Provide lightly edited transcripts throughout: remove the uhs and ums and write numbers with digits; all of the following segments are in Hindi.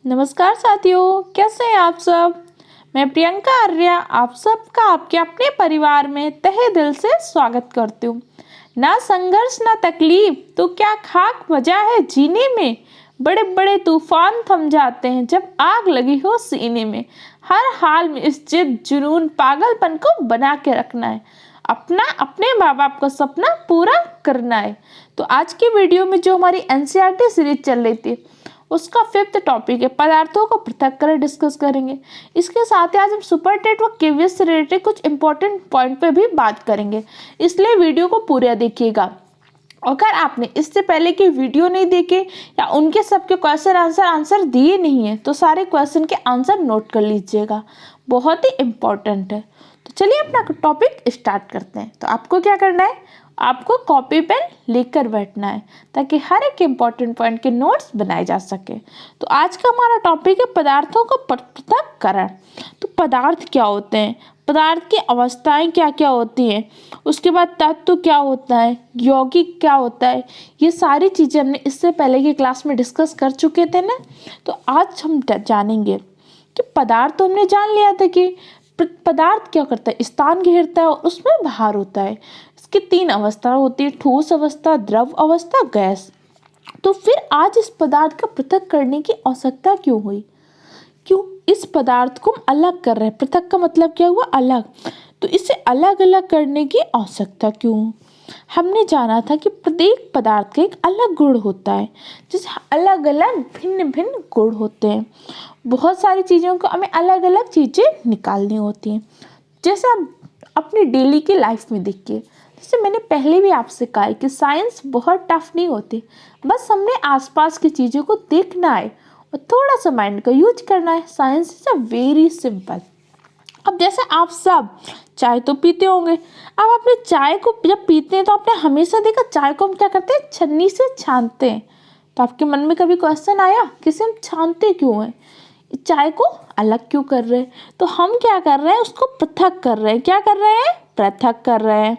नमस्कार साथियों, कैसे हैं आप सब। मैं प्रियंका आर्या आप सबका आपके अपने परिवार में तहे दिल से स्वागत करती हूँ। ना संघर्ष ना तकलीफ तो क्या खाक मजा है जीने में। बड़े बड़े तूफान थम जाते हैं जब आग लगी हो सीने में। हर हाल में इस जिद जुनून पागलपन को बना के रखना है, अपना अपने माँ बाप का सपना पूरा करना है। तो आज की वीडियो में जो हमारी एनसीईआरटी सीरीज चल रही थी उसका 5th टॉपिक है पदार्थों को पृथक कर डिस्कस करेंगे। इसके साथ ही आज हम सुपर टेट व केवीएस से रिलेटेड कुछ इंपॉर्टेंट पॉइंट पे भी बात करेंगे, इसलिए वीडियो को पूरा देखिएगा। अगर आपने इससे पहले की वीडियो नहीं देखे या उनके सबके क्वेश्चन आंसर दिए नहीं है तो सारे क्वेश्चन के आंसर नोट कर लीजिएगा, बहुत ही इंपॉर्टेंट है। तो चलिए अपना टॉपिक स्टार्ट करते हैं। तो आपको क्या करना है, आपको कॉपी पेन लेकर बैठना है ताकि हर एक इम्पॉर्टेंट पॉइंट के नोट्स बनाए जा सके। तो आज का हमारा टॉपिक है पदार्थों को पृथक्करण। तो पदार्थ क्या होते हैं, पदार्थ की अवस्थाएं क्या क्या होती हैं, उसके बाद तत्व क्या होता है, यौगिक क्या होता है, ये सारी चीज़ें हमने इससे पहले की क्लास में डिस्कस कर चुके थे ना। तो आज हम जानेंगे कि पदार्थ तो हमने जान लिया था कि पदार्थ क्या करता है, स्थान घेरता है और उसमें भार होता है। इसकी 3 अवस्था होती है, ठोस अवस्था, द्रव अवस्था, गैस। तो फिर आज इस पदार्थ का पृथक करने की आवश्यकता क्यों हुई, क्यों इस पदार्थ को हम अलग कर रहे हैं। पृथक का मतलब क्या हुआ, अलग। तो इसे अलग अलग करने की आवश्यकता क्यों। हमने जाना था कि प्रत्येक पदार्थ का एक अलग गुण होता है, जैसे अलग अलग भिन्न भिन्न गुण होते हैं। बहुत सारी चीज़ों को हमें अलग अलग चीज़ें निकालनी होती हैं। जैसे आप अपनी डेली की लाइफ में देखिए, जैसे मैंने पहले भी आपसे कहा है कि साइंस बहुत टफ नहीं होती, बस हमने आसपास की चीज़ों को देखना है और थोड़ा सा माइंड का यूज करना है। Science is a very simple. अब जैसे आप सब चाय तो पीते होंगे, अब अपने चाय को जब पीते हैं तो आपने हमेशा देखा चाय को हम क्या करते हैं, छन्नी से छानते हैं। तो आपके मन में कभी क्वेश्चन आया कि इसे हम छानते क्यों हैं, चाय को अलग क्यों कर रहे हैं। तो हम क्या कर रहे हैं, उसको पृथक कर रहे हैं। क्या कर रहे हैं, पृथक कर रहे हैं।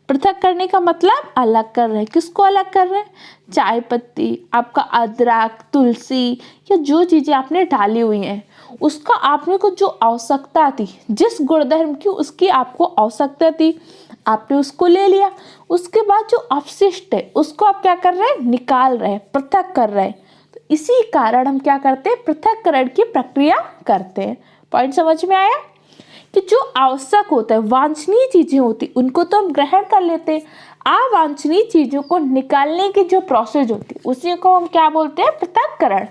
पृथक करने का मतलब अलग कर रहे हैं। किसको अलग कर रहे हैं, चाय पत्ती, आपका अदरक, तुलसी या जो चीज़ें आपने डाली हुई हैं उसका आपने को जो आवश्यकता थी, जिस गुणधर्म की उसकी आपको आवश्यकता थी, आपने उसको ले लिया। उसके बाद जो अपशिष्ट है उसको आप क्या कर रहे हैं, निकाल रहे हैं, पृथक कर रहे हैं। तो इसी कारण हम क्या करते हैं, पृथक्करण की प्रक्रिया करते हैं। पॉइंट समझ में आया कि जो आवश्यक होता है, वांछनीय चीजें होती उनको तो हम ग्रहण कर लेते हैं, अवांछनीय चीजों को निकालने की जो प्रोसेस होती है उसी को हम क्या बोलते हैं, पृथक्करण।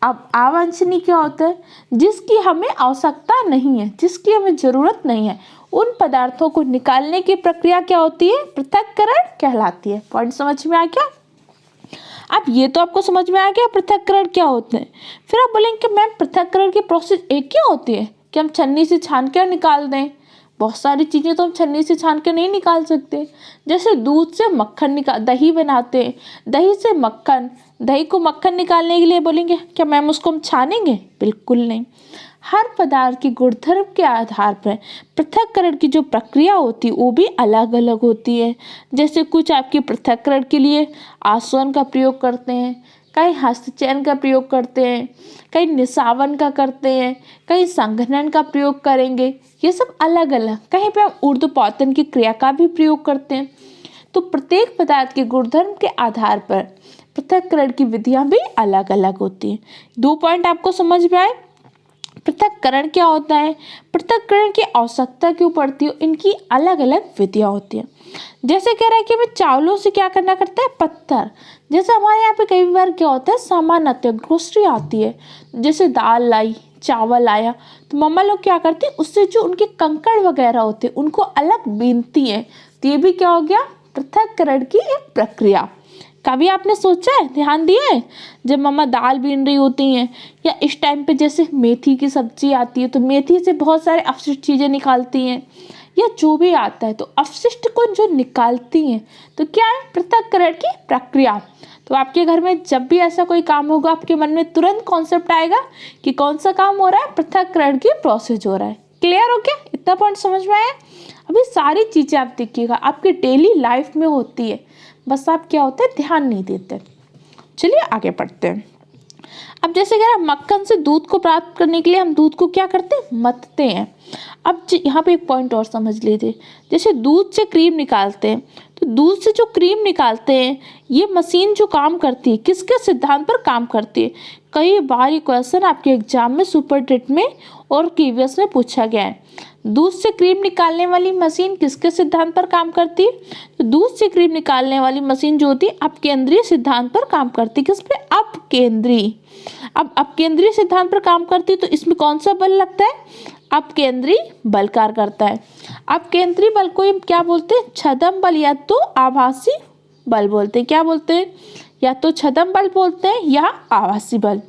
अब अवांछनीय क्या होता है, जिसकी हमें आवश्यकता नहीं है, जिसकी हमें जरूरत नहीं है, उन पदार्थों को निकालने की प्रक्रिया क्या होती है, पृथक्करण कहलाती है। पॉइंट समझ में आ गया। अब ये तो आपको समझ में आ गया पृथक्करण क्या होते हैं। फिर आप बोलेंगे कि मैम पृथक्करण की प्रोसेस एक क्या होती है कि हम छन्नी से छान कर निकाल दें। बहुत सारी चीज़ें तो हम छन्नी से छान के नहीं निकाल सकते। जैसे दूध से मक्खन निकाल, दही बनाते हैं, दही से मक्खन, दही को मक्खन निकालने के लिए बोलेंगे क्या मैम उसको हम छानेंगे, बिल्कुल नहीं। हर पदार्थ की गुणधर्म के आधार पर पृथक्करण की जो प्रक्रिया होती है वो भी अलग अलग होती है। जैसे कुछ आपके पृथक्करण के लिए आसवन का प्रयोग करते हैं, कई हस्तचयन का प्रयोग करते हैं, कई निसावन का करते हैं, कई संघनन का प्रयोग करेंगे। ये सब अलग अलग, कहीं पे हम ऊर्ध्वपातन की क्रिया का भी प्रयोग करते हैं। तो प्रत्येक पदार्थ के गुणधर्म के आधार पर पृथक्करण की विधियां भी अलग अलग होती हैं। 2 पॉइंट आपको समझ में आए। पृथक्करण क्या होता है, पृथक्करण की आवश्यकता क्यों पड़ती है, इनकी अलग अलग विधियां होती हैं। जैसे कह रहा है कि हमें चावलों से क्या करना करता है, पत्थर। जैसे हमारे यहाँ पे कई बार क्या होता है, सामान्यतः ग्रोसरी आती है, जैसे दाल लाई, चावल आया, तो मम्मा लोग क्या करती है, उससे जो उनके कंकड़ वगैरह होते हैं उनको अलग बीनती हैं। तो ये भी क्या हो गया, पृथक्करण की एक प्रक्रिया। कभी आपने सोचा है, ध्यान दिया है, जब मम्मा दाल बीन रही होती हैं या इस टाइम पे जैसे मेथी की सब्जी आती है तो मेथी से बहुत सारे अपशिष्ट चीज़ें निकालती हैं, या जो भी आता है तो अपशिष्ट को जो निकालती हैं, तो क्या है, पृथक्करण की प्रक्रिया। तो आपके घर में जब भी ऐसा कोई काम होगा आपके मन में तुरंत कॉन्सेप्ट आएगा कि कौन सा काम हो रहा है, पृथक्करण की प्रोसेस हो रहा है। क्लियर हो गया, इतना पॉइंट समझ में आया। अभी सारी चीज़ें आप देखिएगा आपकी डेली लाइफ में होती है, बस आप क्या होता है, ध्यान नहीं देते। चलिए आगे बढ़ते हैं। अब जैसे कह रहा है मक्खन से दूध को प्राप्त करने के लिए हम दूध को क्या करते हैं, मथते हैं। अब यहाँ पे एक पॉइंट और समझ लीजिए, जैसे दूध से क्रीम निकालते हैं, तो दूध से जो क्रीम निकालते हैं ये मशीन जो काम करती है किसके सिद्धांत पर काम करती है। कई बार ये क्वेश्चन आपके एग्जाम में सुपर टेट में और केवीएस में पूछा गया है। दूध से क्रीम निकालने वाली मशीन किसके सिद्धांत पर काम करती है, तो दूध से क्रीम निकालने वाली मशीन जो होती है अपकेंद्रीय सिद्धांत पर काम करती है। किस पे, अपकेंद्रीय। अब अपकेंद्रीय सिद्धांत पर काम करती है तो इसमें कौन सा बल लगता है, अपकेंद्रीय बल कार्य करता है। अपकेंद्रीय बल को हम क्या बोलते हैं, छदम बल या तो आभासी बल बोलते हैं। क्या बोलते हैं, या तो छदम बल बोलते हैं या आभासी बल।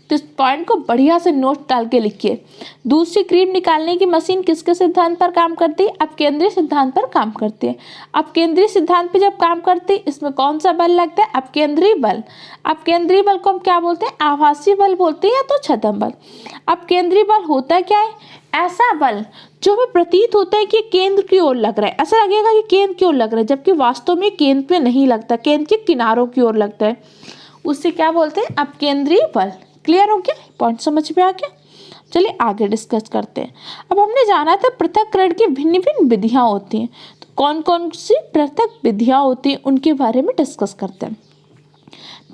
तो इस पॉइंट को बढ़िया से नोट डाल के लिखिए। दूध से क्रीम निकालने की मशीन किसके सिद्धांत पर काम करती है, अपकेंद्रीय सिद्धांत पर काम करती है। अपकेंद्रीय सिद्धांत पे जब काम करती है इसमें कौन सा बल लगता है, अपकेंद्रीय बल। अपकेंद्रीय बल को हम क्या बोलते हैं, आभासी बल बोलते हैं या तो छदम बल। अपकेंद्रीय बल होता क्या है, ऐसा बल जो हमें प्रतीत होता है कि केंद्र की ओर लग रहा है, ऐसा लगेगा कि केंद्र की ओर लग रहा है, जबकि वास्तव में केंद्र पे नहीं लगता, केंद्र के किनारों की ओर लगता है, उससे क्या बोलते हैं, अपकेंद्रीय बल। क्लियर हो गया, पॉइंट समझ में आ गया। चलिए आगे डिस्कस करते हैं। अब हमने जाना था पृथक्करण की भिन्न भिन्न विधियां होती हैं, तो कौन कौन सी पृथक विधियां होती हैं उनके बारे में डिस्कस करते हैं।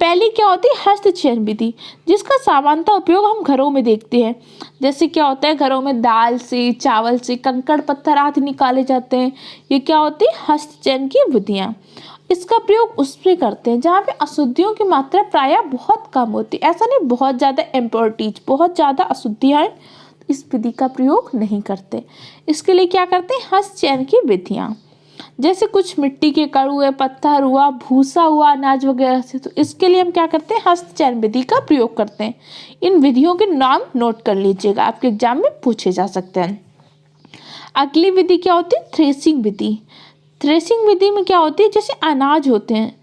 पहली क्या होती है, हस्तचयन विधि, जिसका सामान्यतः उपयोग हम घरों में देखते हैं। जैसे क्या होता है, घरों में दाल से, चावल से कंकड़ पत्थर आदि निकाले जाते हैं। ये क्या होती है, हस्तचयन की विधियां। इसका प्रयोग उस पे करते हैं जहाँ पे अशुद्धियों की मात्रा प्रायः बहुत कम होती है। ऐसा नहीं बहुत ज़्यादा इम्प्योरिटीज, बहुत ज़्यादा अशुद्धियाँ हैं, इस विधि का प्रयोग नहीं करते। इसके लिए क्या करते हैं, हस्तचयन की विधियाँ। जैसे कुछ मिट्टी के कण हुए, पत्थर हुआ, भूसा हुआ, अनाज वगैरह से, तो इसके लिए हम क्या करते हैं, हस्तचयन विधि का प्रयोग करते हैं। इन विधियों के नाम नोट कर लीजिएगा, आपके एग्जाम में पूछे जा सकते हैं। अगली विधि क्या होती है, थ्रेसिंग विधि। थ्रेसिंग विधि में क्या होती है, जैसे अनाज होते हैं,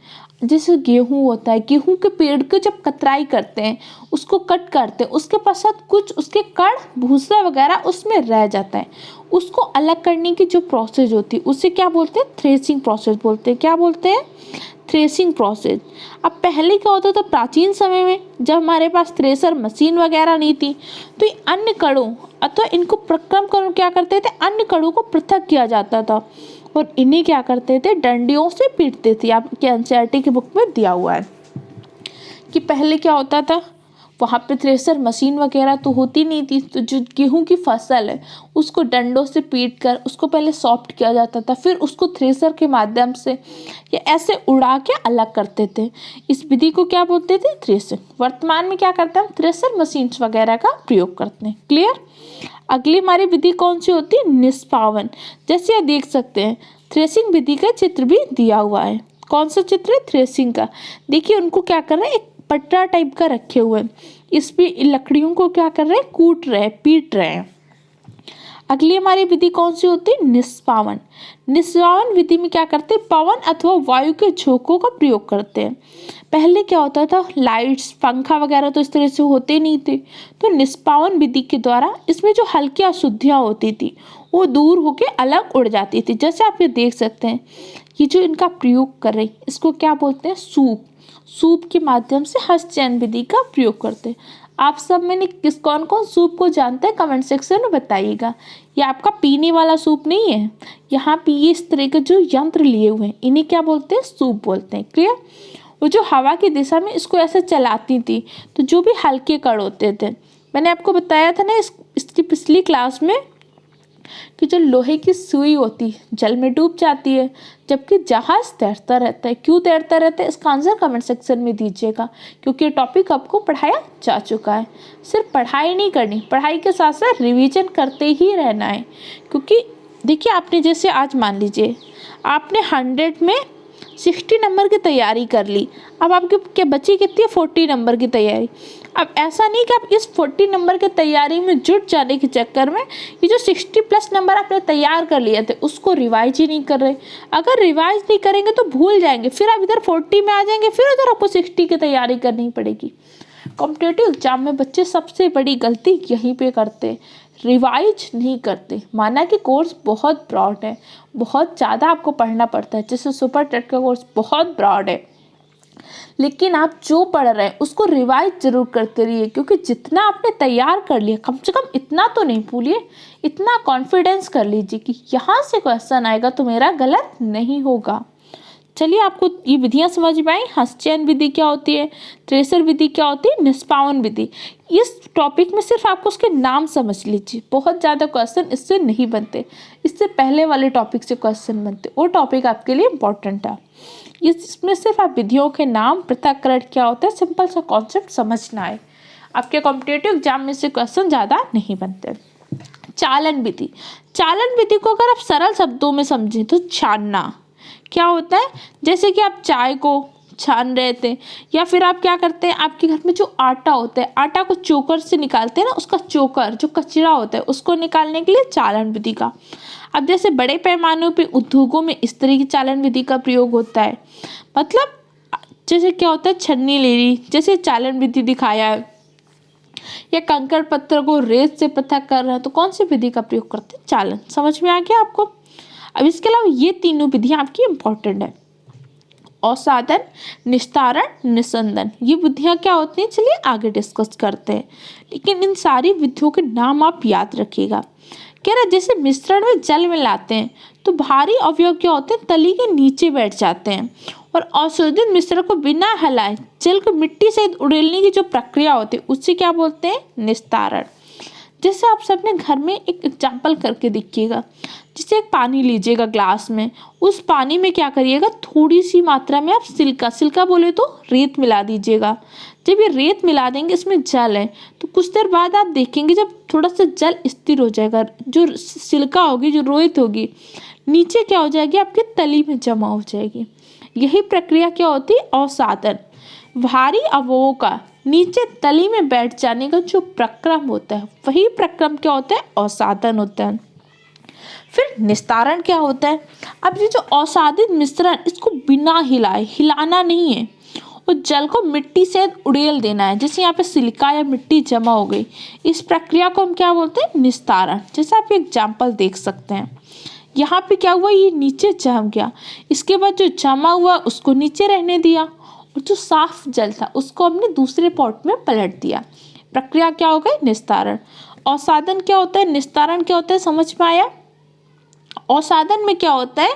जैसे गेहूं होता है, गेहूं के पेड़ को जब कतराई करते हैं, उसको कट करते हैं, उसके पश्चात कुछ उसके कण भूसा वगैरह उसमें रह जाता है, उसको अलग करने की जो प्रोसेस होती है उसे क्या बोलते हैं, थ्रेसिंग प्रोसेस बोलते हैं। क्या बोलते हैं, थ्रेसिंग प्रोसेस। अब पहले क्या होता था, प्राचीन समय में जब हमारे पास थ्रेसर मशीन वगैरह नहीं थी, तो ये अन्य कणों अथवा इनको प्रक्रम कणों क्या करते थे, अन्य कणों को पृथक किया जाता था और इन्हें क्या करते थे, डंडियों से पीटते थे। आपके एनसीईआरटी की बुक में दिया हुआ है कि पहले क्या होता था, वहाँ पे थ्रेसर मशीन वगैरह तो होती नहीं थी, तो जो गेहूं की फसल है उसको डंडों से पीट कर उसको पहले सॉफ्ट किया जाता था, फिर उसको थ्रेसर के माध्यम से या ऐसे उड़ा के अलग करते थे। इस विधि को क्या बोलते थे, थ्रेसिंग। वर्तमान में क्या करते हैं, हम थ्रेसर मशीन्स वगैरह का प्रयोग करते हैं। क्लियर। अगली हमारी विधि कौन सी होती है, निष्पावन। जैसे आप देख सकते हैं थ्रेसिंग विधि का चित्र भी दिया हुआ है। कौन सा चित्र है, थ्रेसिंग का। देखिए उनको क्या कर रहे हैं, एक पट्टा टाइप का रखे हुए हैं, इस पे लकड़ियों को क्या कर रहे हैं, कूट रहे हैं, पीट रहे हैं। अगली हमारी विधि कौन सी होती है, निष्पावन। निष्पावन विधि में क्या करते हैं, पवन अथवा वायु के झोंकों का प्रयोग करते हैं। पहले क्या होता था, लाइट्स पंखा वगैरह तो इस तरह से होते नहीं थे, तो निष्पावन विधि के द्वारा इसमें जो हल्की अशुद्धियाँ होती थी वो दूर होके अलग उड़ जाती थी। जैसे आप ये देख सकते हैं, ये जो इनका प्रयोग कर रहे हैं इसको क्या बोलते हैं, सूप। सूप के माध्यम से हस्तचयन विधि का प्रयोग करते हैं। आप सब में किस कौन कौन सूप को जानते हैं, कमेंट सेक्शन में बताइएगा। ये आपका पीने वाला सूप नहीं है, यहाँ पे ये इस तरह के जो यंत्र लिए हुए हैं इन्हें क्या बोलते हैं, सूप बोलते हैं। क्लियर। वो जो हवा की दिशा में इसको ऐसे चलाती थी, तो जो भी हल्के कण होते थे, मैंने आपको बताया था ना इसकी पिछली क्लास में कि जो लोहे की सुई होती है जल में डूब जाती है, जबकि जहाज तैरता रहता है। क्यों तैरता रहता है, इसका आंसर कमेंट सेक्शन में दीजिएगा, क्योंकि ये टॉपिक आपको पढ़ाया जा चुका है। सिर्फ पढ़ाई नहीं करनी, पढ़ाई के साथ साथ रिवीजन करते ही रहना है। क्योंकि देखिए आपने जैसे आज मान लीजिए आपने 100 में 60 नंबर की तैयारी कर ली, अब आपके क्या बची कितनी है, 40 नंबर की तैयारी। अब ऐसा नहीं कि आप इस 40 नंबर की तैयारी में जुट जाने के चक्कर में ये जो 60+ नंबर आपने तैयार कर लिए थे उसको रिवाइज ही नहीं कर रहे। अगर रिवाइज नहीं करेंगे तो भूल जाएंगे, फिर आप इधर 40 में आ जाएंगे, फिर उधर आपको 60 की तैयारी करनी पड़ेगी। कॉम्पिटिटिव एग्जाम में बच्चे सबसे बड़ी गलती यहीं पे करते, रिवाइज नहीं करते। माना कि कोर्स बहुत ब्रॉड है, बहुत ज़्यादा आपको पढ़ना पड़ता है, जैसे सुपर टेट का कोर्स बहुत ब्रॉड है, लेकिन आप जो पढ़ रहे हैं उसको रिवाइज जरूर करते रहिए, क्योंकि जितना आपने तैयार कर लिया कम से कम इतना तो नहीं भूलिए, इतना कॉन्फिडेंस कर लीजिए कि यहाँ से क्वेश्चन आएगा तो मेरा गलत नहीं होगा। चलिए, आपको ये विधियां समझ में आई। हस्तचयन विधि क्या होती है, त्रेसर विधि क्या होती है, निष्पावन विधि। इस टॉपिक में सिर्फ आपको उसके नाम समझ लीजिए, बहुत ज़्यादा क्वेश्चन इससे नहीं बनते, इससे पहले वाले टॉपिक से क्वेश्चन बनते, वो टॉपिक आपके लिए इम्पोर्टेंट है। इसमें सिर्फ आप विधियों के नाम, पृथक्करण क्या होता है, सिंपल सा कॉन्सेप्ट समझना है। आपके कॉम्पिटेटिव एग्जाम में से क्वेश्चन ज़्यादा नहीं बनते। चालन विधि, चालन विधि को अगर आप सरल शब्दों में समझें तो छानना क्या होता है, जैसे कि आप चाय को छान रहे थे, या फिर आप क्या करते हैं, आपके घर में जो आटा होता है, आटा को चोकर से निकालते हैं ना, उसका चोकर जो कचरा होता है उसको निकालने के लिए चालन विधि का। अब जैसे बड़े पैमानों पे उद्योगों में इस तरह की चालन विधि का प्रयोग होता है, मतलब जैसे क्या होता है, छन्नी ले ली, जैसे चालन विधि दिखाया है, या कंकड़ पत्थर को रेत से पृथक कर रहे हैं तो कौन सी विधि का प्रयोग करते हैं, चालन। समझ में आ गया आपको। अब इसके अलावा ये तीनों विधियां आपकी इंपॉर्टेंट है, अवसादन, निस्तारण, निस्संदन। ये विधियां क्या होती हैं, चलिए आगे डिस्कस करते हैं, लेकिन इन सारी विधियों के नाम आप याद रखिएगा। कह रहा जैसे मिश्रण में जल मिलाते हैं तो भारी अवयव क्या होते हैं, तली के नीचे बैठ जाते हैं, और अशोधित मिश्रण को बिना हिलाए जल को मिट्टी से उड़ेलने की जो प्रक्रिया होती है उसे क्या बोलते हैं, निस्तारण। जैसे आप सबने घर में एक एग्जाम्पल करके देखिएगा, जैसे एक पानी लीजिएगा ग्लास में, उस पानी में क्या करिएगा, थोड़ी सी मात्रा में आप सिल्का, सिल्का बोले तो रेत मिला दीजिएगा। जब ये रेत मिला देंगे, इसमें जल है, तो कुछ देर बाद आप देखेंगे जब थोड़ा सा जल स्थिर हो जाएगा, जो सिल्का होगी, जो रेत होगी, नीचे क्या हो जाएगी, आपकी तली में जमा हो जाएगी। यही प्रक्रिया क्या होती है, अवसादन। भारी अवयवों का नीचे तली में बैठ जाने का जो प्रक्रम होता है, वही प्रक्रम क्या होता है, अवसादन होता है। फिर निस्तारण क्या होता है, अब ये जो अवसादित मिश्रण, इसको बिना हिलाए, हिलाना नहीं है, और जल को मिट्टी से उड़ेल देना है। जैसे यहाँ पे सिलिका या मिट्टी जमा हो गई, इस प्रक्रिया को हम क्या बोलते हैं, निस्तारण। जैसे आप एग्जाम्पल देख सकते हैं, यहाँ पे क्या हुआ, ये नीचे जम गया, इसके बाद जो जमा हुआ उसको नीचे रहने दिया, और जो साफ जल था उसको हमने दूसरे पॉट में पलट दिया। प्रक्रिया क्या हो गई, निस्तारण। अवसादन क्या होता है, निस्तारण क्या होता है, समझ में आया। अवसादन में क्या होता है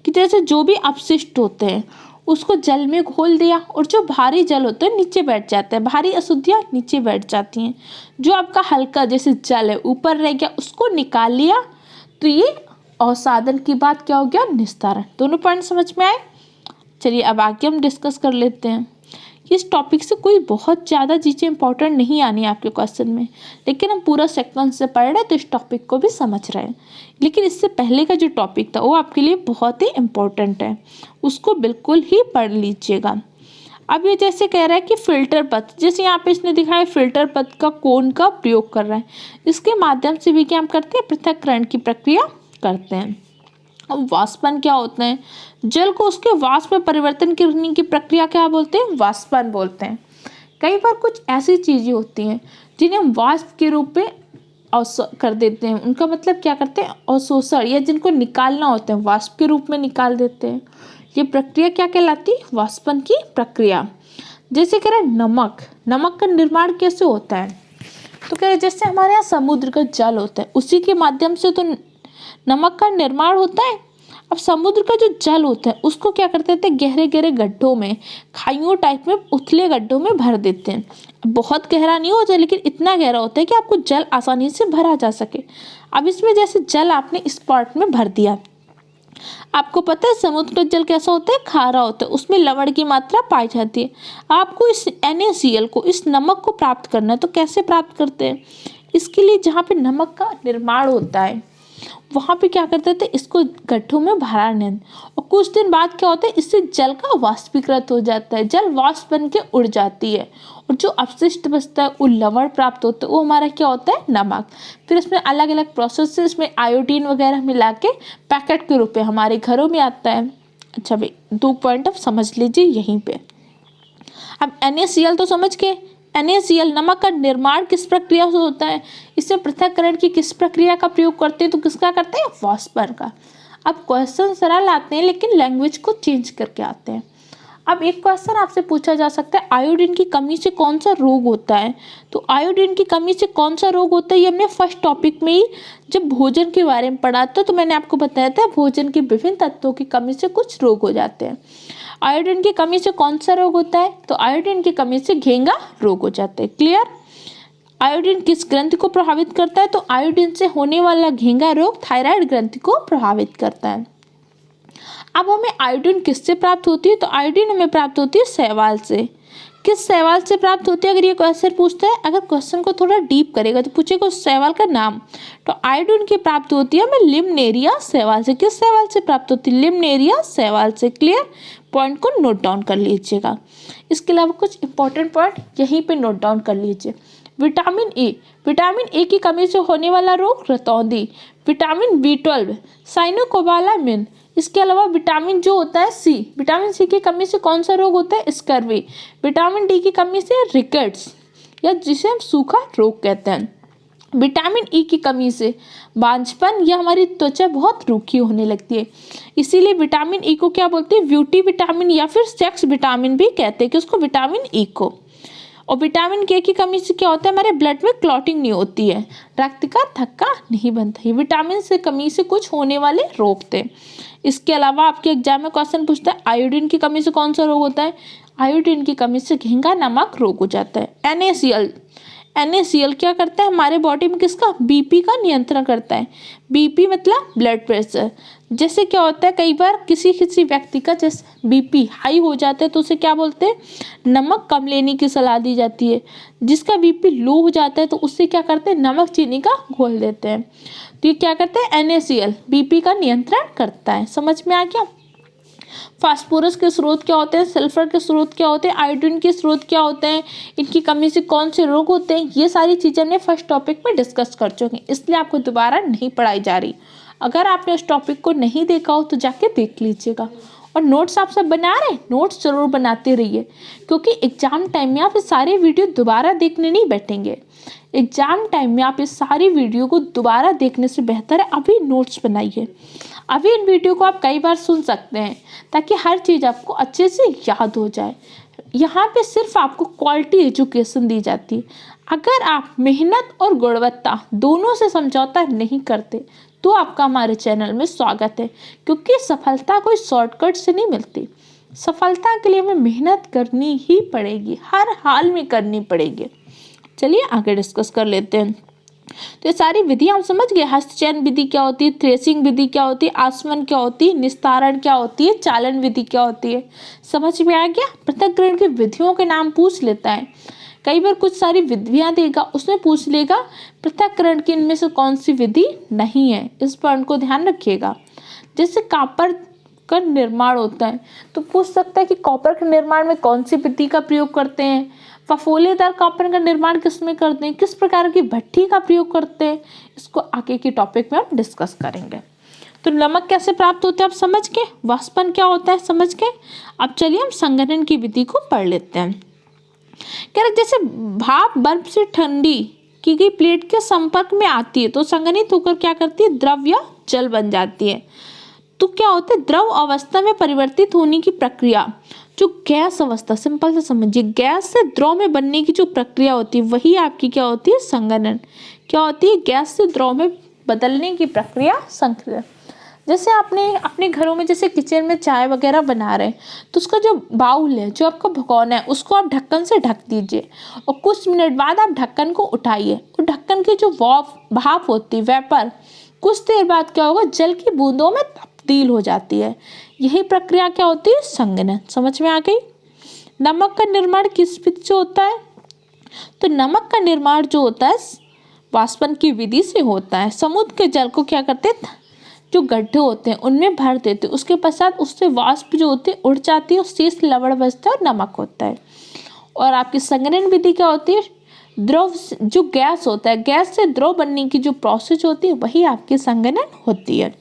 कि जैसे जो भी अपशिष्ट होते हैं उसको जल में घोल दिया, और जो भारी जल होता है नीचे बैठ जाता है, भारी अशुद्धियाँ नीचे बैठ जाती हैं। जो आपका हल्का जैसे जल है ऊपर रह गया, उसको निकाल लिया, तो ये अवसादन की बात क्या हो गया, निस्तारण। दोनों पॉइंट समझ में आए। चलिए अब आगे हम डिस्कस कर लेते हैं। इस टॉपिक से कोई बहुत ज़्यादा चीज़ें इंपॉर्टेंट नहीं आनी है आपके क्वेश्चन में, लेकिन हम पूरा सेक्शन से पढ़ रहे हैं तो इस टॉपिक को भी समझ रहे हैं। लेकिन इससे पहले का जो टॉपिक था वो आपके लिए बहुत ही इम्पोर्टेंट है, उसको बिल्कुल ही पढ़ लीजिएगा। अब ये जैसे कह रहा है कि फिल्टर पथ, जैसे यहाँ पे इसने दिखाया फिल्टर पथ का कोण का प्रयोग कर रहा है, इसके माध्यम से भी क्या हम करते हैं, पृथक्करण की प्रक्रिया करते हैं। अब वाष्पन क्या होता है, जल को उसके वाष्प में परिवर्तन करने की प्रक्रिया क्या बोलते हैं, वाष्पन बोलते हैं। कई बार कुछ ऐसी चीज़ें होती हैं जिन्हें हम वाष्प के रूप में कर देते हैं, उनका मतलब क्या करते हैं, अवशोषण, या जिनको निकालना होता है वाष्प के रूप में निकाल देते हैं। ये प्रक्रिया क्या कहलाती है, वाष्पन की प्रक्रिया। जैसे कह रहे हैं नमक, नमक का निर्माण कैसे होता है, तो कह रहे जैसे हमारे यहाँ समुद्र का जल होता है उसी के माध्यम से तो नमक का निर्माण होता है। अब समुद्र का जो जल होता है उसको क्या करते थे, गहरे गहरे गड्ढों में, खाइयों टाइप में उथले गड्ढों में भर देते हैं। बहुत गहरा नहीं होता लेकिन इतना गहरा होता है कि आपको जल आसानी से भरा जा सके। अब इसमें जैसे जल आपने इस पॉट में भर दिया, आपको पता है समुद्र का जल कैसा होता है, खारा होता है, उसमें लवण की मात्रा पाई जाती है। आपको इस NaCl को, इस नमक को प्राप्त करना है, तो कैसे प्राप्त करते हैं, इसके लिए जहाँ पे नमक का निर्माण होता है वहाँ पे क्या करते थे, इसको गड्ढों में भराने, और कुछ दिन बाद क्या होता है, इससे जल का वाष्पीकृत हो जाता है, जल वाष्प बन के उड़ जाती है, और जो अपशिष्ट बचता है वो लवण प्राप्त होता है, वो हमारा क्या होता है, नमक। फिर इसमें अलग अलग प्रोसेस से इसमें आयोडीन वगैरह मिला के पैकेट के रूप में हमारे घरों में आता है। अच्छा भाई, 2 पॉइंट आप समझ लीजिए यहीं पे। अब NaCl तो समझ गए, NaCl नमक का निर्माण किस प्रक्रिया से होता है, इससे पृथक्करण की किस प्रक्रिया का प्रयोग करते हैं, तो किसका करते हैं, वाष्पन का। अब क्वेश्चन सरल आते हैं लेकिन लैंग्वेज को चेंज करके आते हैं। अब एक क्वेश्चन आपसे पूछा जा सकता है, आयोडीन की कमी से कौन सा रोग होता है? तो आयोडीन की कमी से कौन सा रोग होता है, ये हमने फर्स्ट टॉपिक में ही जब भोजन के बारे में पढ़ा था तो मैंने आपको बताया था भोजन के विभिन्न तत्वों की कमी से कुछ रोग हो जाते हैं। आयोडीन की कमी से कौन सा रोग होता है? तो आयोडीन की कमी से घेंगा रोग हो जाते हैं। क्लियर? आयोडीन किस ग्रंथि को प्रभावित करता है? तो आयोडीन से होने वाला घेंगा रोग थायराइड ग्रंथि को प्रभावित करता है। अब हमें आयोडीन किससे प्राप्त होती है? तो आयोडीन हमें प्राप्त होती है शैवाल से। किस शैवाल से प्राप्त होती है? अगर ये क्वेश्चन पूछता है, अगर क्वेश्चन को थोड़ा डीप करेगा तो पूछेगा उस शैवाल का नाम। तो आयोडीन की प्राप्त होती है हमें लिम्नेरिया शैवाल से। किस शैवाल से प्राप्त होती है? लिम्नेरिया शैवाल से। क्लियर? पॉइंट को नोट डाउन कर लीजिएगा। इसके अलावा कुछ इंपॉर्टेंट पॉइंट यहीं पे नोट डाउन कर लीजिए। विटामिन ए, विटामिन ए की कमी से होने वाला रोग रतौंधी। Vitamin B12 cyanocobalamin. इसके अलावा विटामिन जो होता है सी, विटामिन सी की कमी से कौन सा रोग होता है? स्कर्वी। विटामिन डी की कमी से रिकेट्स या जिसे हम सूखा रोग कहते हैं। विटामिन ई की कमी से बांझपन या हमारी त्वचा बहुत रूखी होने लगती है, इसीलिए विटामिन ई को क्या बोलते हैं? ब्यूटी विटामिन या फिर सेक्स विटामिन भी कहते हैं, किसको? विटामिन ई को। और विटामिन के की कमी से क्या होता है? हमारे ब्लड में क्लॉटिंग नहीं होती है, रक्त का थक्का नहीं बनता। ये विटामिन से कमी से कुछ होने वाले रोग थे। इसके अलावा आपके एग्जाम में क्वेश्चन पूछता है, आयोडीन की कमी से कौन सा रोग होता है? आयोडीन की कमी से घेंगा नमक रोग हो जाता है। NaCl, NaCl क्या करता है हमारे बॉडी में? किसका? बीपी का नियंत्रण करता है। बीपी मतलब ब्लड प्रेशर। जैसे क्या होता है कई बार किसी व्यक्ति का जैसे बीपी हाई हो जाता है तो उसे क्या बोलते हैं? नमक कम लेने की सलाह दी जाती है। जिसका बीपी लो हो जाता है तो उससे क्या करते हैं? नमक चीनी का घोल देते हैं। तो ये क्या करते हैं? NaCl बीपी का नियंत्रण करता है। समझ में आ गया? फास्फोरस के स्रोत क्या होते हैं? सल्फर के स्रोत क्या होते हैं? आयोडीन के स्रोत क्या होते हैं? इनकी कमी से कौन से रोग होते हैं? ये सारी चीज़ें हमने फर्स्ट टॉपिक में डिस्कस कर चुके हैं, इसलिए आपको दोबारा नहीं पढ़ाई जा रही। अगर आपने उस टॉपिक को नहीं देखा हो तो जाके देख लीजिएगा। और नोट्स आप सब बना रहे हैं, नोट्स जरूर बनाते रहिए, क्योंकि एग्जाम टाइम में आप ये सारे वीडियो दोबारा देखने नहीं बैठेंगे। एग्जाम टाइम में आप इस सारी वीडियो को दोबारा देखने से बेहतर है अभी नोट्स बनाइए। अभी इन वीडियो को आप कई बार सुन सकते हैं ताकि हर चीज़ आपको अच्छे से याद हो जाए। यहाँ पे सिर्फ आपको क्वालिटी एजुकेशन दी जाती है। अगर आप मेहनत और गुणवत्ता दोनों से समझौता नहीं करते तो आपका हमारे चैनल में स्वागत है, क्योंकि सफलता कोई शॉर्टकट से नहीं मिलती। सफलता के लिए हमें मेहनत करनी ही पड़ेगी, हर हाल में करनी पड़ेगी। चलिए आगे डिस्कस कर लेते हैं। तो ये सारी विधि हम समझ गए। हस्तचयन विधि क्या होती है? थ्रेसिंग विधि क्या होती है? आसवन क्या होती है? निस्तारण क्या होती है? चालन विधि क्या होती है? समझ में आ गया? पृथक्करण की विधियों के नाम पूछ लेता है, कई बार कुछ सारी विधियां देगा, उसमें पूछ लेगा पृथक्करण की इनमें से कौन सी विधि नहीं है। इस पॉइंट को ध्यान रखिएगा। जैसे कॉपर का निर्माण होता है तो पूछ सकता है कि कॉपर के निर्माण में कौन सी विधि का प्रयोग करते हैं? फफोलेदार कॉपर का निर्माण किसमें करते हैं? किस प्रकार की भट्ठी का प्रयोग करते हैं? इसको आगे के टॉपिक में हम डिस्कस करेंगे। तो नमक कैसे प्राप्त होते हैं आप समझ के, वाष्पन क्या होता है समझ के। अब चलिए हम संघनन की विधि को पढ़ लेते हैं। कह रहे जैसे भाप बर्फ से ठंडी की गई प्लेट के संपर्क में आती है तो संघनित होकर क्या करती है? द्रव या जल बन जाती है। तो क्या होता है? द्रव अवस्था में परिवर्तित होने की प्रक्रिया, जो गैस अवस्था, सिंपल से समझिए, गैस से द्रव में बनने की जो प्रक्रिया होती है वही आपकी क्या होती है? संघनन। क्या होती है? गैस से द्रव में बदलने की प्रक्रिया संघनन। जैसे आपने अपने घरों में जैसे किचन में चाय वगैरह बना रहे हैं तो उसका जो बाउल है, जो आपका भगोना है, उसको आप ढक्कन से ढक दीजिए और कुछ मिनट बाद आप ढक्कन को उठाइए और ढक्कन की जो भाप होती है, वेपर, कुछ देर बाद क्या होगा? जल की बूंदों में तब्दील हो जाती है। यही प्रक्रिया क्या होती है? संघनन। समझ में आ गई? नमक का निर्माण किस विधि से होता है? तो नमक का निर्माण जो होता है वाष्पन की विधि से होता है। समुद्र के जल को क्या करते हैं? जो गड्ढे होते हैं उनमें भर देते हैं, उसके पश्चात उससे वाष्प जो होती है उड़ जाती है और शेष लवण बचता है और नमक होता है। और आपकी संघनन विधि क्या होती है? द्रव जो गैस होता है, गैस से द्रव बनने की जो प्रोसेस होती है वही आपकी संघनन होती है।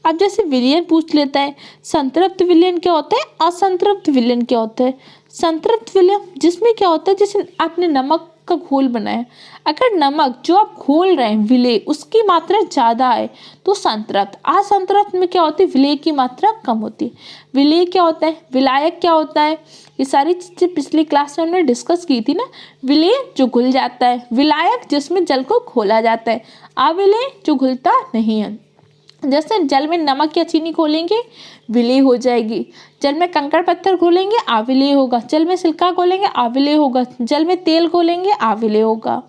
अब जैसे विलयन पूछ लेता है, संतृप्त विलयन क्या होता है? असंतृप्त विलयन क्या होता है? संतृप्त विलयन जिसमें क्या होता है? जैसे आपने नमक का घोल बनाए। अगर नमक जो आप घोल रहे हैं विलेय उसकी मात्रा ज़्यादा है तो संतृप्त। असंतृप्त में क्या होती है, विलेय की मात्रा कम होती है। विलेय क्या होता है, विलायक क्या होता है, ये सारी चीज़ें पिछली क्लास में हमने डिस्कस की थी ना। विलेय जो घुल जाता है, विलायक जिसमें जल को घोला जाता है, अविलेय जो घुलता नहीं है। जैसे जल में नमक या चीनी घोलेंगे विलेय हो जाएगी, जल में कंकड़ पत्थर घोलेंगे अविलेय होगा, जल में सिल्का घोलेंगे अविलेय होगा, जल में तेल घोलेंगे अविलेय होगा।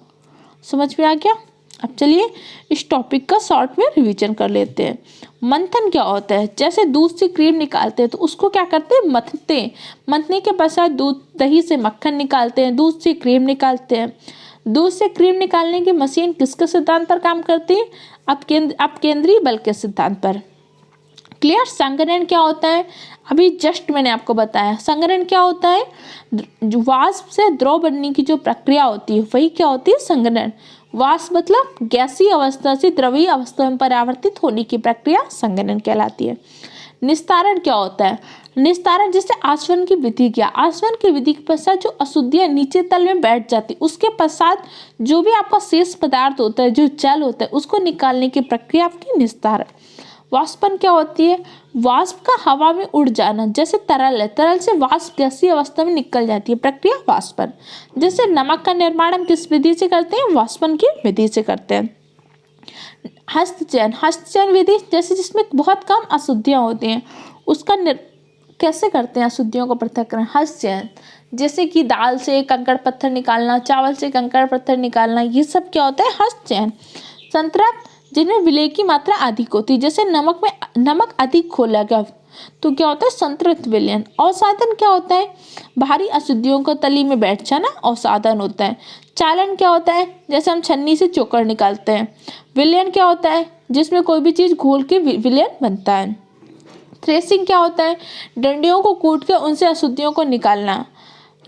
समझ में आ गया। अब चलिए इस टॉपिक का शॉर्ट में रिवीजन कर लेते हैं। मंथन क्या होता है, जैसे दूध से क्रीम निकालते हैं तो उसको क्या करते हैं, मथते हैं। मथने के पश्चात दूध दही से मक्खन निकालते हैं, दूध से क्रीम निकालते हैं। दूध से क्रीम निकालने की मशीन किसके सिद्धांत पर काम करती है, अपकेंद्रीय बल के सिद्धांत पर। क्लियर। संघनन क्या होता है, अभी जस्ट मैंने आपको बताया। संघनन क्या होता है, वाष्प से द्रव बनने की जो प्रक्रिया होती है वही क्या होती है, संघनन। वाष्प मतलब गैसीय अवस्था से द्रवीय अवस्था में परावर्तित होने की प्रक्रिया संघनन कहलाती है। निस्तारण क्या होता है, निस्तारण जैसे आसवन की विधि किया, आसवन की विधि के पश्चात जो अशुद्धियां नीचे तल में बैठ जाती, उसके पश्चात जो भी आपका शेष पदार्थ होता है, जो जल होता है, उसको निकालने की प्रक्रिया आपकी निस्तारण। वाष्पन क्या होती है, वाष्प का हवा में उड़ जाना, जैसे तरल है, तरल से वाष्प गैसीय अवस्था में निकल जाती है, प्रक्रिया वाष्पन। जैसे नमक का निर्माण हम किस विधि से करते हैं, वाष्पन की विधि से करते हैं। हस्तचयन, हस्तचयन विधि जैसे जिसमें बहुत कम अशुद्धियां होती हैं, उसका कैसे करते हैं अशुद्धियों को पृथक्करण, हस्तचयन। जैसे कि दाल से कंकड़ पत्थर निकालना, चावल से कंकड़ पत्थर निकालना, ये सब क्या होता है, हस्तचयन। संतृप्त जिनमें विलेय की मात्रा अधिक होती है, जैसे नमक में नमक अधिक घोला गया तो क्या होता है, संतृप्त विलयन। अवसादन क्या होता है, भारी अशुद्धियों को तली में बैठ जाना अवसादन होता है। चालन क्या होता है, जैसे हम छन्नी से चोकर निकालते हैं। विलयन क्या होता है, जिसमें कोई भी चीज़ घोल के विलयन बनता है। थ्रेसिंग क्या होता है, डंडियों को कूट के उनसे अशुद्धियों को निकालना।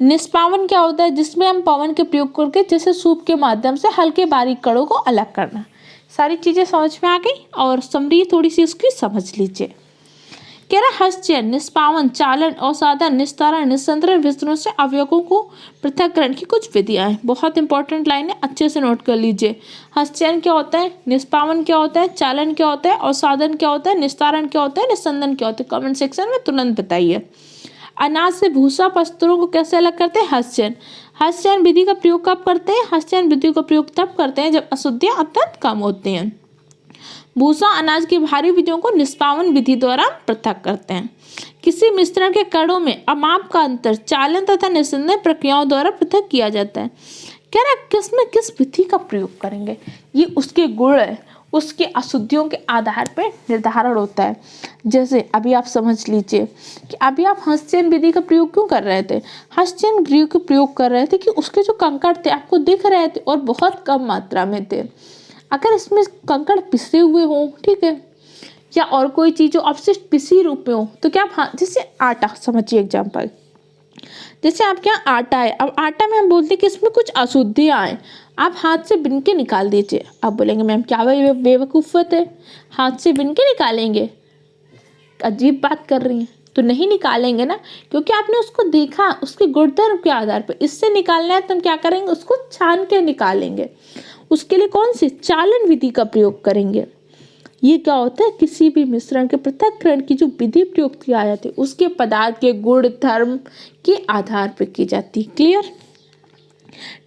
निष्पावन क्या होता है, जिसमें हम पवन के प्रयोग करके जैसे सूप के माध्यम से हल्के बारीक कणों को अलग करना। सारी चीज़ें समझ में आ गई, और समरी थोड़ी सी इसकी समझ लीजिए। कह रहा हस्तचयन, निष्पावन, चालन, अवसादन, निस्तारण, निस्संतरण विस्तरण से अवयवों को पृथक्करण की कुछ विधियां हैं। बहुत इंपॉर्टेंट लाइन है, अच्छे से नोट कर लीजिए। हस्तचयन क्या होता है, निष्पावन क्या होता है, चालन क्या होता है, अवसादन क्या होता है, निस्तारण क्या होता है, निस्संदन क्या होता है, कमेंट सेक्शन में तुरंत बताइए। अनाज से भूसा पस्तरों को कैसे अलग करते हैं, हस्तचयन। हस्तचयन विधि का प्रयोग कब करते हैं, हस्तचयन विधि का प्रयोग तब करते हैं जब अशुद्धियां अत्यंत कम होती हैं। भूसा अनाज की भारी विधियों को निष्पावन विधि द्वारा पृथक करते हैं। किसी मिश्रण के कणों में अमाप का अंतर चालन तथा निस्संदन प्रक्रियाओं द्वारा पृथक किया जाता है। कह रहा किस में किस विधि का प्रयोग करेंगे, ये उसके गुण है, उसके अशुद्धियों के आधार पर निर्धारण होता है। जैसे अभी आप समझ लीजिए कि अभी आप हस्तचयन विधि का प्रयोग क्यों कर रहे थे, हस्तचयन विधि का प्रयोग कर रहे थे कि उसके जो कंकड़ थे आपको दिख रहे थे और बहुत कम मात्रा में थे। अगर इसमें कंकड़ पिसे हुए हों, ठीक है, या और कोई चीज़ जो अपशिष्ट पिसी रूप में हो, तो क्या आप जैसे आटा, समझिए एग्जाम्पल, जैसे आपके यहाँ आटा है, अब आटा में हम बोलते हैं कि इसमें कुछ अशुद्धियाँ आए, आप हाथ से बिन के निकाल दीजिए। आप बोलेंगे मैम क्या बेवकूफ़त है, हाथ से बिन के निकालेंगे, अजीब बात कर रही हैं। तो नहीं निकालेंगे ना, क्योंकि आपने उसको देखा उसके गुणधर्म के आधार पर, इससे निकालना है तो हम क्या करेंगे, उसको छान के निकालेंगे। उसके लिए कौन सी चालन विधि का प्रयोग करेंगे। ये क्या होता है, किसी भी मिश्रण के पृथक्करण की जो विधि प्रयोग किया जाती है उसके पदार्थ के गुण धर्म के आधार पर की जाती है। क्लियर।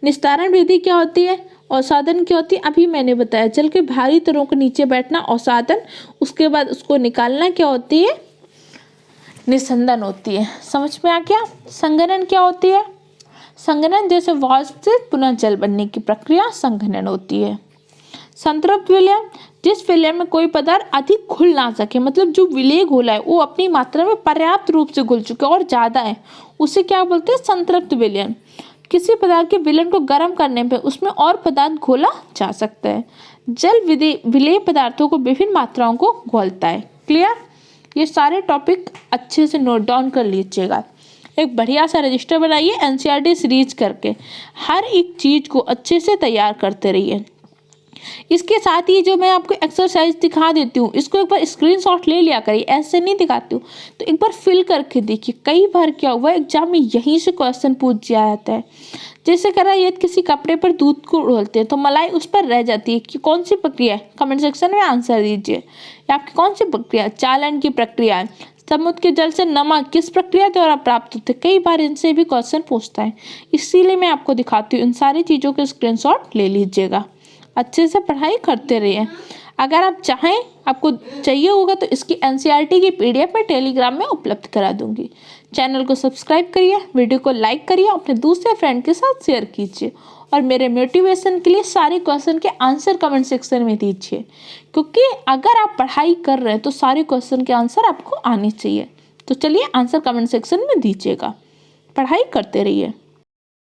निस्तारण विधि क्या होती है, अवसादन क्या होती है, अभी मैंने बताया जल के भारी तरों को नीचे बैठना अवसादन, उसके बाद उसको निकालना क्या होती है, निस्संदन होती है। समझ में आ गया। संघनन क्या होती है, संघनन जैसे वाष्प से पुनः जल बनने की प्रक्रिया संघनन होती है। संतृप्त विलयन, जिस विलयन में कोई पदार्थ अधिक घुल ना सके, मतलब जो विलेय घोला है वो अपनी मात्रा में पर्याप्त रूप से घुल चुका है और ज़्यादा है, उसे क्या बोलते हैं, संतृप्त विलयन। किसी पदार्थ के विलयन को गर्म करने पर उसमें और पदार्थ घोला जा सकता है। जल विलेय पदार्थों को विभिन्न मात्राओं को घोलता है। क्लियर। ये सारे टॉपिक अच्छे से नोट डाउन कर लीजिएगा। एक बढ़िया सा रजिस्टर बनाइए एनसीईआरटी सीरीज करके, हर एक चीज़ को अच्छे से तैयार करते रहिए। इसके साथ ही जो मैं आपको एक्सरसाइज दिखा देती हूँ, इसको एक बार स्क्रीनशॉट ले लिया करिए, ऐसे नहीं दिखाती हूँ तो एक बार फिल करके देखिए। कई बार क्या हुआ एग्जाम में यहीं से क्वेश्चन पूछ दिया जाता है। जैसे करा यदि किसी कपड़े पर दूध को उड़ाते हैं तो मलाई उस पर रह जाती है कि कौन सी प्रक्रिया है? कमेंट सेक्शन में आंसर दीजिए। ये आपकी कौन सी प्रक्रिया? चालन की प्रक्रिया है। समुद्र के जल से नमक किस प्रक्रिया द्वारा प्राप्त होते? कई बार इनसे भी क्वेश्चन पूछता है, इसीलिए मैं आपको दिखाती हूँ। इन सारी चीज़ों के स्क्रीनशॉट ले लीजिएगा। अच्छे से पढ़ाई करते रहिए। अगर आप चाहें, आपको चाहिए होगा तो इसकी एनसीईआरटी की पीडीएफ मैं टेलीग्राम में उपलब्ध करा दूंगी। चैनल को सब्सक्राइब करिए, वीडियो को लाइक करिए, अपने दूसरे फ्रेंड के साथ शेयर कीजिए और मेरे मोटिवेशन के लिए सारे क्वेश्चन के आंसर कमेंट सेक्शन में दीजिए, क्योंकि अगर आप पढ़ाई कर रहे हैं तो सारे क्वेश्चन के आंसर आपको आने चाहिए। तो चलिए आंसर कमेंट सेक्शन में दीजिएगा। पढ़ाई करते रहिए।